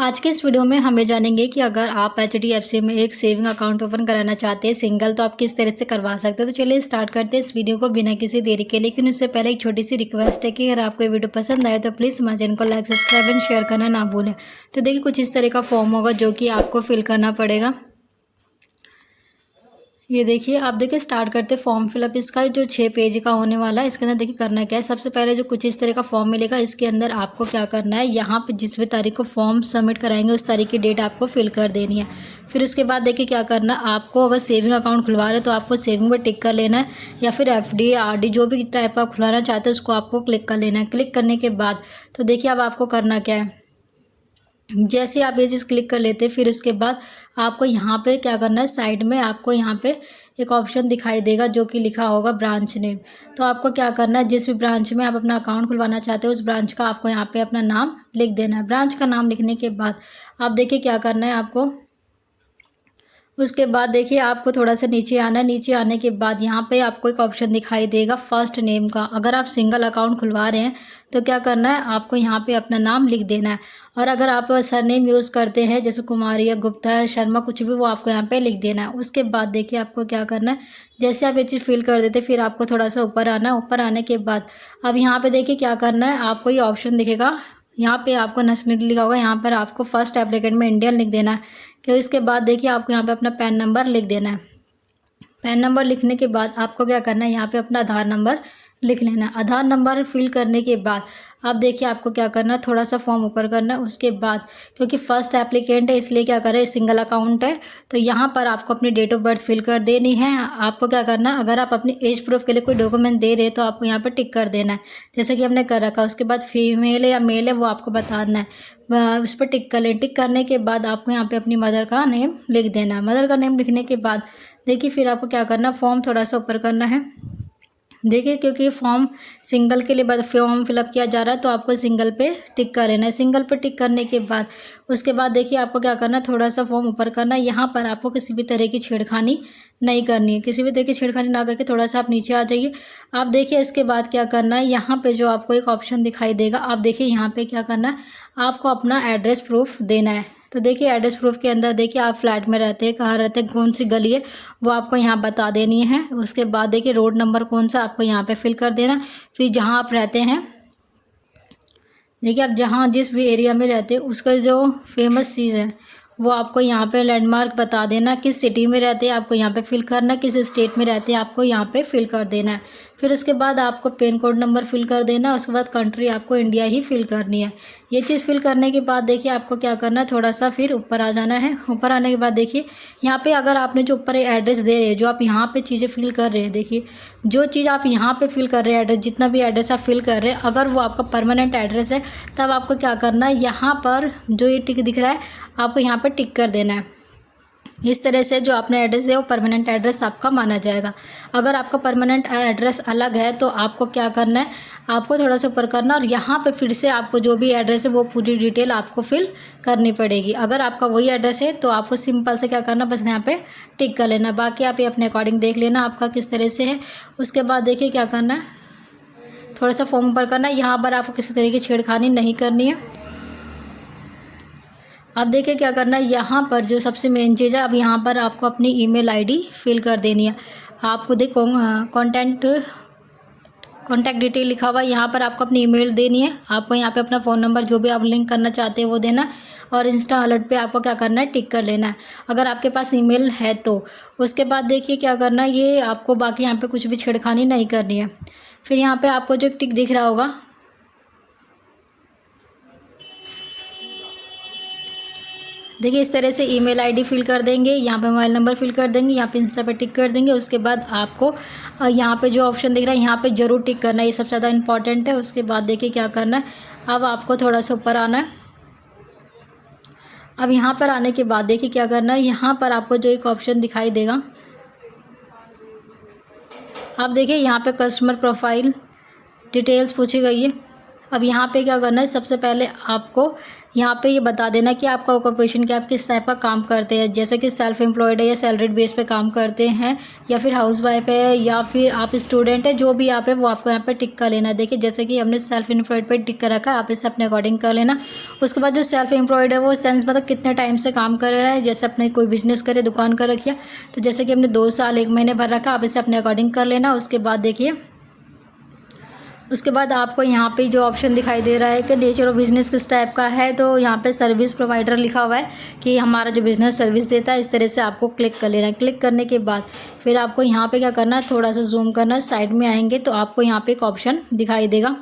आज के इस वीडियो में हम ये जानेंगे कि अगर आप HDFC में एक सेविंग अकाउंट ओपन कराना चाहते हैं सिंगल, तो आप किस तरह से करवा सकते हैं। तो चलिए स्टार्ट करते हैं इस वीडियो को बिना किसी देरी के। लेकिन उससे पहले एक छोटी सी रिक्वेस्ट है कि अगर आपको ये वीडियो पसंद आए तो प्लीज़ हमारे चैनल को लाइक, सब्सक्राइब एंड शेयर करना ना भूलें। तो देखिए कुछ इस तरह का फॉर्म होगा जो कि आपको फिल करना पड़ेगा। ये देखिए, आप देखिए स्टार्ट करते फॉर्म फिलअप। इसका जो 6 पेज का होने वाला है, इसके अंदर देखिए करना क्या है। सबसे पहले जो कुछ इस तरह का फॉर्म मिलेगा, इसके अंदर आपको क्या करना है, यहाँ पे जिस भी तारीख को फॉर्म सबमिट कराएंगे उस तारीख की डेट आपको फिल कर देनी है। फिर उसके बाद देखिए क्या करना है आपको, अगर सेविंग अकाउंट खुलवा रहे हैं तो आपको सेविंग पर टिक कर लेना है, या फिर FD RD जो भी टाइप का खुलवाना चाहते हैं उसको आपको क्लिक कर लेना है। क्लिक करने के बाद तो देखिए अब आपको करना क्या है, जैसे आप ये चीज़ क्लिक कर लेते हैं फिर उसके बाद आपको यहाँ पे क्या करना है, साइड में आपको यहाँ पे एक ऑप्शन दिखाई देगा जो कि लिखा होगा ब्रांच नेम। तो आपको क्या करना है, जिस भी ब्रांच में आप अपना अकाउंट खुलवाना चाहते हो उस ब्रांच का आपको यहाँ पे अपना नाम लिख देना है। ब्रांच का नाम लिखने के बाद आप देखिए क्या करना है आपको, उसके बाद देखिए आपको थोड़ा सा नीचे आना है। नीचे आने के बाद यहाँ पे आपको एक ऑप्शन दिखाई देगा फर्स्ट नेम का। अगर आप सिंगल अकाउंट खुलवा रहे हैं तो क्या करना है, आपको यहाँ पे अपना नाम लिख देना है। और अगर आप सरनेम यूज़ करते हैं जैसे कुमारी या गुप्ता है, शर्मा, कुछ भी, वो आपको यहाँ पे लिख देना है। उसके बाद देखिए आपको क्या करना है, जैसे आप ये चीज़ फिल कर देते फिर आपको थोड़ा सा ऊपर आना है। ऊपर आने के बाद अब यहाँ पर देखिए क्या करना है, आपको ये ऑप्शन दिखेगा, यहाँ पे आपको नेशनलिटी लिखा होगा, यहाँ पर आपको फर्स्ट एप्लीकेंट में इंडियन लिख देना है। फिर इसके बाद देखिए आपको यहाँ पे अपना पैन नंबर लिख देना है। पैन नंबर लिखने के बाद आपको क्या करना है, यहाँ पे अपना आधार नंबर लिख लेना है। आधार नंबर फिल करने के बाद अब देखिए आपको क्या करना है, थोड़ा सा फॉर्म ऊपर करना है। उसके बाद क्योंकि फर्स्ट एप्लीकेंट है इसलिए क्या करें, सिंगल अकाउंट है तो यहाँ पर आपको अपनी डेट ऑफ बर्थ फिल कर देनी है। आपको क्या करना है, अगर आप अपनी एज प्रूफ के लिए कोई डॉक्यूमेंट दे रहे हैं तो आपको यहाँ पर टिक कर देना है, जैसे कि हमने कर रखा है। उसके बाद फीमेल है या मेल है वो आपको बताना है, उस पर टिक कर लें। टिक करने के बाद आपको यहाँ पर अपनी मदर का नेम लिख देना है। मदर का नेम लिखने के बाद देखिए फिर आपको क्या करना, फॉर्म थोड़ा सा ऊपर करना है। देखिए क्योंकि फॉर्म सिंगल के लिए फॉर्म फिलअप किया जा रहा है तो आपको सिंगल पे टिक कर लेना है। सिंगल पे टिक करने के बाद उसके बाद देखिए आपको क्या करना है, थोड़ा सा फॉर्म ऊपर करना है। यहाँ पर आपको किसी भी तरह की छेड़खानी नहीं करनी है, किसी भी तरह की छेड़खानी ना करके थोड़ा सा आप नीचे आ जाइए। आप देखिए इसके बाद क्या करना है, यहाँ पे जो आपको एक ऑप्शन दिखाई देगा, आप देखिए यहाँ पे क्या करना है, आपको अपना एड्रेस प्रूफ देना है। तो देखिए एड्रेस प्रूफ के अंदर देखिए आप फ्लैट में रहते हैं, कहाँ रहते हैं, कौन सी गली है वो आपको यहाँ बता देनी है। उसके बाद देखिए रोड नंबर कौन सा आपको यहाँ पे फिल कर देना। फिर जहाँ आप रहते हैं देखिए आप जहाँ जिस भी एरिया में रहते हैं उसका जो फेमस चीज़ है वो आपको यहाँ पे लैंडमार्क बता देना। किस सिटी में रहते हैं आपको यहाँ पे फिल करना, किस स्टेट में रहते हैं आपको यहाँ पे फिल कर देना है। फिर उसके बाद आपको पिन कोड नंबर फिल कर देना। उसके बाद कंट्री आपको इंडिया ही फिल करनी है। ये चीज़ फिल करने के बाद देखिए आपको क्या करना है, थोड़ा सा फिर ऊपर आ जाना है। ऊपर आने के बाद देखिए यहाँ पे अगर आपने जो ऊपर एड्रेस दे रहे हैं, जो आप यहाँ पे चीज़ें फिल कर रहे हैं, देखिए जो चीज़ आप यहाँ पे फिल कर रहे हैं एड्रेस, जितना भी एड्रेस आप फिल कर रहे हैं, अगर वो आपका परमानेंट एड्रेस है तब आपको क्या करना है, यहाँ पर जो ये टिक दिख रहा है आपको यहाँ पर टिक कर देना है। इस तरह से जो आपने एड्रेस दिया वो परमानेंट एड्रेस आपका माना जाएगा। अगर आपका परमानेंट एड्रेस अलग है तो आपको क्या करना है, आपको थोड़ा सा ऊपर करना और यहाँ पे फिर से आपको जो भी एड्रेस है वो पूरी डिटेल आपको फिल करनी पड़ेगी। अगर आपका वही एड्रेस है तो आपको सिंपल से क्या करना, बस यहाँ पे टिक कर लेना। बाकी आप ये अपने अकॉर्डिंग देख लेना आपका किस तरह से है। उसके बाद देखिए क्या करना है, थोड़ा सा फॉर्म ऊपर करना है। यहाँ पर आपको किसी तरह की छेड़खानी नहीं करनी है। अब देखिए क्या करना है, यहाँ पर जो सबसे मेन चीज़ है, अब यहाँ पर आपको अपनी ईमेल आईडी फिल कर देनी है। आपको देखो कॉन्टैक्ट डिटेल लिखा हुआ है, यहाँ पर आपको अपनी ईमेल देनी है। आपको यहाँ पे अपना फ़ोन नंबर जो भी आप लिंक करना चाहते हैं वो देना। और इंस्टा अलर्ट पे आपको क्या करना है, टिक कर लेना है अगर आपके पास ईमेल है तो। उसके बाद देखिए क्या करना है, ये आपको बाकी यहाँ पर कुछ भी छेड़खानी नहीं करनी है। फिर यहाँ पर आपको जो टिक दिख रहा होगा, देखिए इस तरह से ईमेल आईडी फिल कर देंगे, यहाँ पे मोबाइल नंबर फिल कर देंगे, यहाँ पे इंस्टा पे टिक कर देंगे। उसके बाद आपको यहाँ पे जो ऑप्शन दिख रहा है यहाँ पे ज़रूर टिक करना है, ये सबसे ज़्यादा इंपॉर्टेंट है। उसके बाद देखिए क्या करना है, अब आपको थोड़ा सा ऊपर आना है। अब यहाँ पर आने के बाद देखिए क्या करना है, यहाँ पर आपको जो एक ऑप्शन दिखाई देगा, आप देखिए यहाँ पर कस्टमर प्रोफाइल डिटेल्स पूछी गई है। अब यहाँ पे क्या करना है, सबसे पहले आपको यहाँ पे ये बता देना कि आपका ऑक्यूपेशन क्या, आप किस टाइप का काम करते हैं, जैसे कि सेल्फ एम्प्लॉयड है या सैलरीड बेस पे काम करते हैं या फिर हाउसवाइफ है या फिर आप स्टूडेंट है, जो भी आप है वो आपको यहाँ पे टिक कर लेना है। देखिए जैसे कि हमने सेल्फ एम्प्लॉयड पे टिक कर रखा है, आप इसे अपने अकॉर्डिंग कर लेना। उसके बाद जो सेल्फ एम्प्लॉयड है वो सेंस मतलब कितने टाइम से काम कर रहा है, जैसे अपने कोई बिजनेस करे, दुकान कर रखी है, तो जैसे कि हमने 2 साल 1 महीने भर रखा, आप इसे अपने अकॉर्डिंग कर लेना। उसके बाद देखिए, उसके बाद आपको यहाँ पे जो ऑप्शन दिखाई दे रहा है कि नेचर ऑफ बिज़नेस किस टाइप का है, तो यहाँ पे सर्विस प्रोवाइडर लिखा हुआ है कि हमारा जो बिज़नेस सर्विस देता है, इस तरह से आपको क्लिक कर लेना है। क्लिक करने के बाद फिर आपको यहाँ पे क्या करना है, थोड़ा सा जूम करना है, साइड में आएंगे तो आपको यहाँ पे एक ऑप्शन दिखाई देगा।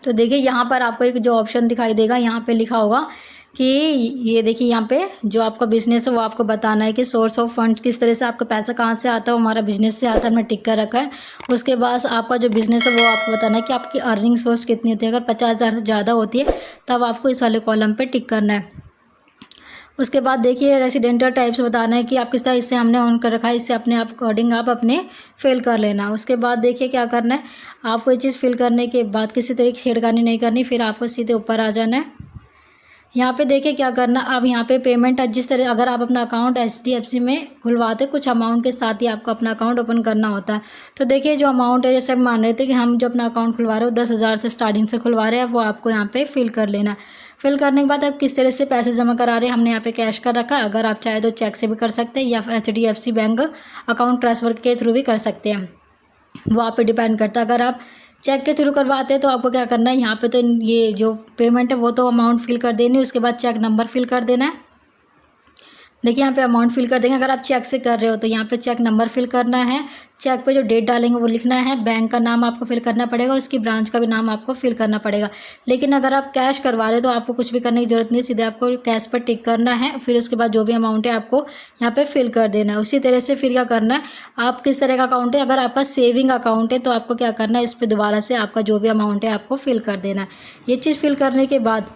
तो देखिए यहाँ पर आपको एक जो ऑप्शन दिखाई देगा, यहाँ पे लिखा होगा कि ये देखिए यहाँ पे जो आपका बिज़नेस है वो आपको बताना है कि सोर्स ऑफ फंड किस तरह से, आपका पैसा कहाँ से आता है, हमारा बिज़नेस से आता है, हमने टिक कर रखा है। उसके बाद आपका जो बिज़नेस है वो आपको बताना है कि आपकी अर्निंग सोर्स कितनी होती है। अगर 50,000 से ज़्यादा होती है तब आपको इस वाले कॉलम पे टिक करना है। उसके बाद देखिए रेसिडेंटल टाइप्स बताना है कि आप किस तरह, इससे हमने ऑन कर रखा है, इससे अपने आप अकॉर्डिंग आप अपने फिल कर लेना। उसके बाद देखिए क्या करना है, आपको ये चीज़ फिल करने के बाद किसी तरह की छेड़खानी नहीं करनी, फिर आपको सीधे ऊपर आ जाना है। यहाँ पे देखिए क्या करना, अब यहाँ पे पेमेंट जिस तरह, अगर आप अपना अकाउंट HDFC में खुलवाते कुछ अमाउंट के साथ ही आपको अपना अकाउंट ओपन करना होता है। तो देखिए जो अमाउंट है, जैसे हम मान रहे थे कि हम जो अपना अकाउंट खुलवा रहे हो 10,000 से स्टार्टिंग से खुलवा रहे हैं, वो आपको यहाँ पे फिल कर लेना है। फिल करने के बाद आप किस तरह से पैसे जमा करा रहे हैं, हमने यहाँ पे कैश कर रखा है, अगर आप चाहे तो चेक से भी कर सकते हैं या फिर HDFC बैंक अकाउंट ट्रांसफ़र के थ्रू भी कर सकते हैं, वो आप पे डिपेंड करता है। अगर आप चेक के थ्रू करवाते हैं तो आपको क्या करना है, यहाँ पे तो ये जो पेमेंट है वो तो अमाउंट फिल कर देनी है, उसके बाद चेक नंबर फिल कर देना है। देखिए यहाँ पे अमाउंट फिल कर देंगे। अगर आप चेक से कर रहे हो तो यहाँ पे चेक नंबर फिल करना है, चेक पे जो डेट डालेंगे वो लिखना है, बैंक का नाम आपको फिल करना पड़ेगा, उसकी ब्रांच का भी नाम आपको फिल करना पड़ेगा। लेकिन अगर आप कैश करवा रहे हो तो आपको कुछ भी करने की ज़रूरत नहीं है, सीधे आपको कैश पर टिक करना है, फिर उसके बाद जो भी अमाउंट है आपको यहाँ पे फिल कर देना है। उसी तरह से फिर क्या करना है, आप किस तरह का अकाउंट है, अगर आपका सेविंग अकाउंट है तो आपको क्या करना है, इस पर दोबारा से आपका जो भी अमाउंट है आपको फिल कर देना है। ये चीज़ फिल करने के बाद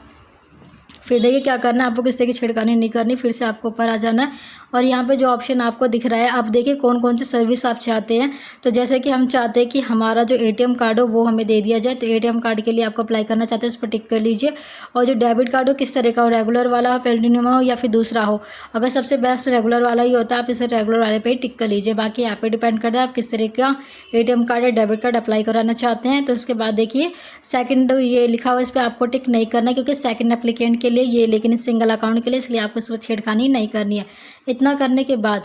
फिर देखिए क्या करना है, आपको किस तरह की छेड़खानी नहीं करनी, फिर से आपको ऊपर आ जाना है और यहाँ पे जो ऑप्शन आपको दिख रहा है, आप देखिए कौन कौन सी सर्विस आप चाहते हैं। तो जैसे कि हम चाहते हैं कि हमारा जो ATM कार्ड हो वो हमें दे दिया जाए, तो ATM कार्ड के लिए आपको अप्लाई करना चाहते हैं, उस पर टिक कर लीजिए। और जो डेबिट कार्ड हो किस तरह का हो, रेगुलर वाला हो, प्लेटिनम हो या फिर दूसरा हो, अगर सबसे बेस्ट रेगुलर वाला ही होता है आप इसे रेगुलर वाले पे ही टिक कर लीजिए। बाकी यहाँ पे डिपेंड करता है आप किस तरह का ATM कार्ड या डेबिट कार्ड अप्लाई कराना चाहते हैं। तो उसके बाद देखिए सेकंड ये लिखा हुआ, इस पर आपको टिक नहीं करना क्योंकि सेकंड एप्लीकेंट के लिए ये, लेकिन सिंगल अकाउंट के लिए, इसलिए आपको इसमें छेड़खानी नहीं करनी है। इतना करने के बाद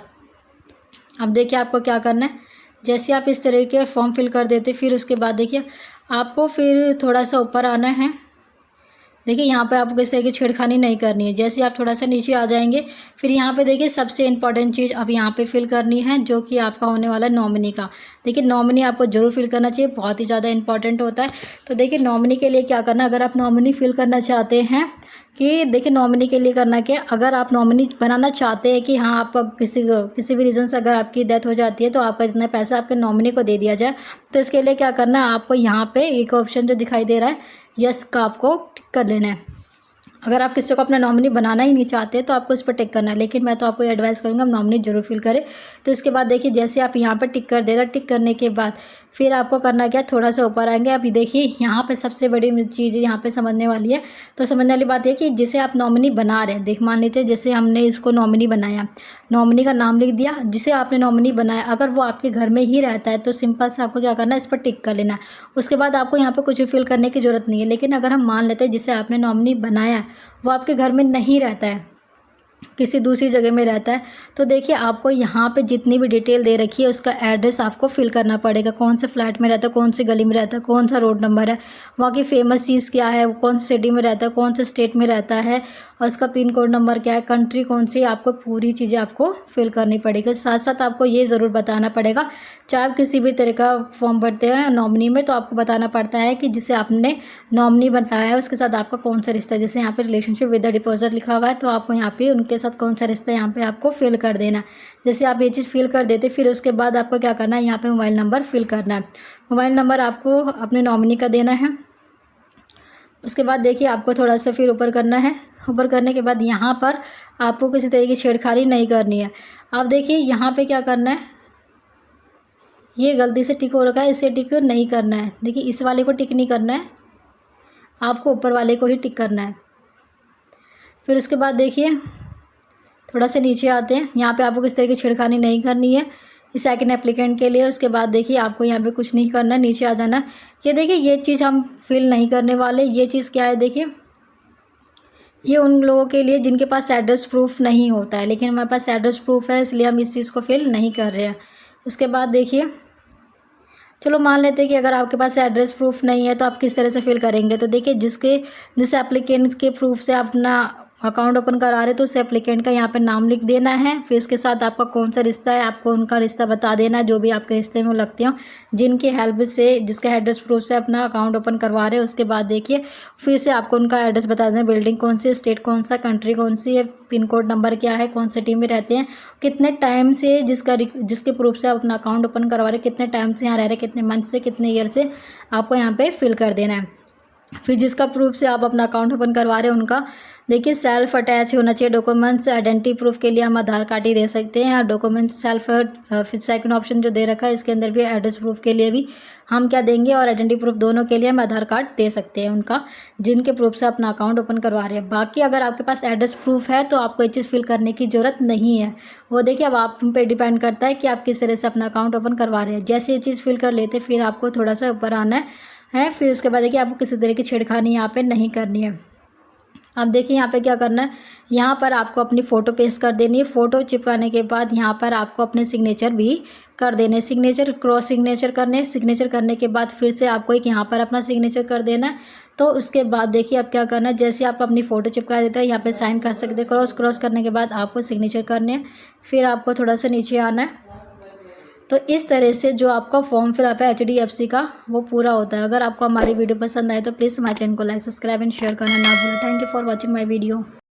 अब देखिए आपको क्या करना है, जैसे आप इस तरह के फॉर्म फिल कर देते फिर उसके बाद देखिए आपको फिर थोड़ा सा ऊपर आना है। देखिए यहाँ पे आपको इस तरह की छेड़खानी नहीं करनी है। जैसे आप थोड़ा सा नीचे आ जाएंगे फिर यहाँ पे देखिए सबसे इंपॉर्टेंट चीज़ अब यहाँ पे फिल करनी है, जो कि आपका होने वाला है नॉमिनी का। देखिए नॉमिनी आपको ज़रूर फिल करना चाहिए, बहुत ही ज़्यादा इंपॉर्टेंट होता है। तो देखिए नॉमिनी के लिए क्या करना, अगर आप नॉमिनी फिल करना चाहते हैं कि देखिए नॉमिनी के लिए करना क्या, अगर आप नॉमिनी बनाना चाहते हैं कि हाँ आप किसी भी रीज़न से अगर आपकी डेथ हो जाती है तो आपका जितना पैसा आपके नॉमिनी को दे दिया जाए, तो इसके लिए क्या करना है, आपको यहाँ पे एक ऑप्शन जो दिखाई दे रहा है यस का आपको टिक कर लेना है। अगर आप किसी को अपना नॉमिनी बनाना ही नहीं चाहते तो आपको इस पर टिक करना है, लेकिन मैं तो आपको एडवाइस करूँगा आप नॉमिनी जरूर फिल करें। तो इसके बाद देखिए जैसे आप यहाँ पर टिक कर देगा, टिक करने के बाद फिर आपको करना क्या, थोड़ा सा ऊपर आएंगे। अभी देखिए यहाँ पे सबसे बड़ी चीज़ यहाँ पे समझने वाली है। तो समझने वाली बात है कि जिसे आप नॉमिनी बना रहे हैं, देख मान लीजिए जैसे हमने इसको नॉमिनी बनाया, नॉमिनी का नाम लिख दिया, जिसे आपने नॉमिनी बनाया अगर वो आपके घर में ही रहता है तो सिंपल से आपको क्या करना है, इस पर टिक कर लेना है। उसके बाद आपको यहाँ पर कुछ भी फिल करने की ज़रूरत नहीं है। लेकिन अगर हम मान लेते हैं जिसे आपने नॉमिनी बनाया वो आपके घर में नहीं रहता है, किसी दूसरी जगह में रहता है, तो देखिए आपको यहाँ पे जितनी भी डिटेल दे रखी है उसका एड्रेस आपको फिल करना पड़ेगा। कौन से फ्लैट में रहता है, कौन सी गली में रहता है, कौन सा रोड नंबर है, वहाँ की फेमस चीज़ क्या है, वो कौन सी सिटी में रहता है, कौन से स्टेट में रहता है और उसका पिन कोड नंबर क्या है, कंट्री कौन सी, आपको पूरी चीज़ें आपको फिल करनी पड़ेगी। साथ साथ आपको ये ज़रूर बताना पड़ेगा, चाहे आप किसी भी तरह का फॉर्म भरते हैं नॉमिनी में, तो आपको बताना पड़ता है कि जिसे आपने नॉमिनी बताया है उसके साथ आपका कौन सा रिश्ता है। जैसे यहाँ पे रिलेशनशिप विद द डिपॉजिट लिखा हुआ है तो आपको यहाँ पे उनके साथ कौन सा रिश्ता है यहाँ पे आपको फिल कर देना। जैसे आप ये चीज़ फिल कर देते फिर उसके बाद आपको क्या करना है, यहाँ पे मोबाइल नंबर फिल करना है। मोबाइल नंबर आपको अपने नॉमिनी का देना है। उसके बाद देखिए आपको थोड़ा सा फिर ऊपर करना है। ऊपर करने के बाद यहाँ पर आपको किसी तरह की छेड़खानी नहीं करनी है। आप देखिए यहाँ पे क्या करना है, ये गलती से टिक हो रखा है, इसे टिक नहीं करना है। देखिए इस वाले को टिक नहीं करना है, आपको ऊपर वाले को ही टिक करना है। फिर उसके बाद देखिए थोड़ा सा नीचे आते हैं, यहाँ पे आपको किस तरह की छेड़खानी नहीं करनी है इस सेकंड एप्लीकेंट के लिए। उसके बाद देखिए आपको यहाँ पे कुछ नहीं करना है, नीचे आ जाना है। ये देखिए ये चीज़ हम फिल नहीं करने वाले। ये चीज़ क्या है, देखिए ये उन लोगों के लिए जिनके पास एड्रेस प्रूफ नहीं होता है, लेकिन हमारे पास एड्रेस प्रूफ है, इसलिए हम इस चीज़ को फिल नहीं कर रहे हैं। उसके बाद देखिए चलो मान लेते हैं कि अगर आपके पास एड्रेस प्रूफ नहीं है तो आप किस तरह से फिल करेंगे। तो देखिए जिस एप्लीकेंट के प्रूफ से आप अपना अकाउंट ओपन करा रहे तो उस एप्लीकेंट का यहाँ पे नाम लिख देना है। फिर उसके साथ आपका कौन सा रिश्ता है, आपको उनका रिश्ता बता देना है, जो भी आपके रिश्ते में वो लगते हो, जिनके हेल्प से जिसका एड्रेस प्रूफ से अपना अकाउंट ओपन करवा रहे हैं। उसके बाद देखिए फिर से आपको उनका एड्रेस बता देना, बिल्डिंग कौन सी है, स्टेट कौन सा, कंट्री कौन सी है, पिन कोड नंबर क्या है, कौन सिटी में रहते हैं, कितने टाइम से जिसके प्रूफ से आप अपना अकाउंट ओपन करवा रहे हैं, कितने टाइम से यहाँ रह रहे हैं, कितने मंथ से, कितने ईयर से, आपको यहाँ पे फिल कर देना है। फिर जिसका प्रूफ से आप अपना अकाउंट ओपन करवा रहे हैं उनका देखिए सेल्फ अटैच होना चाहिए डॉक्यूमेंट्स। आइडेंटिटी प्रूफ के लिए हम आधार कार्ड ही दे सकते हैं, या डॉक्यूमेंट्स सेल्फ। फिर सेकंड ऑप्शन जो दे रखा है इसके अंदर भी एड्रेस प्रूफ के लिए भी हम क्या देंगे, और आइडेंटिटी प्रूफ दोनों के लिए हम आधार कार्ड दे सकते हैं उनका, जिनके प्रूफ से अपना अकाउंट ओपन करवा रहे हैं। बाकी अगर आपके पास एड्रेस प्रूफ है तो आपको ये चीज़ फिल करने की ज़रूरत नहीं है। वो देखिए अब आप पे डिपेंड करता है कि आप किस तरह से अपना अकाउंट ओपन करवा रहे हैं। जैसे ये चीज़ फिल कर लेते फिर आपको थोड़ा सा ऊपर आना है। फिर उसके बाद देखिए आपको किसी तरह की छेड़खानी यहाँ पे नहीं करनी है। अब देखिए यहाँ पे क्या करना है, यहाँ पर आपको अपनी फ़ोटो पेस्ट कर देनी है। फ़ोटो चिपकाने के बाद यहाँ पर आपको अपने सिग्नेचर भी कर देने, सिग्नेचर क्रॉस सिग्नेचर करने। सिग्नेचर करने के बाद फिर से आपको एक यहाँ पर अपना सिग्नेचर कर देना है। तो उसके बाद देखिए अब क्या करना है, जैसे आप अपनी फ़ोटो चिपका देते हैं यहाँ पे साइन कर सकते हैं। क्रॉस करने के बाद आपको सिग्नेचर करने हैं। फिर आपको थोड़ा सा नीचे आना है। तो इस तरह से जो आपका फॉर्म फिलअप है HDFC का वो पूरा होता है। अगर आपको हमारी वीडियो पसंद आए तो प्लीज़ हमारे चैनल को लाइक, सब्सक्राइब एंड शेयर करना ना भूलें। Thank you for watching my video.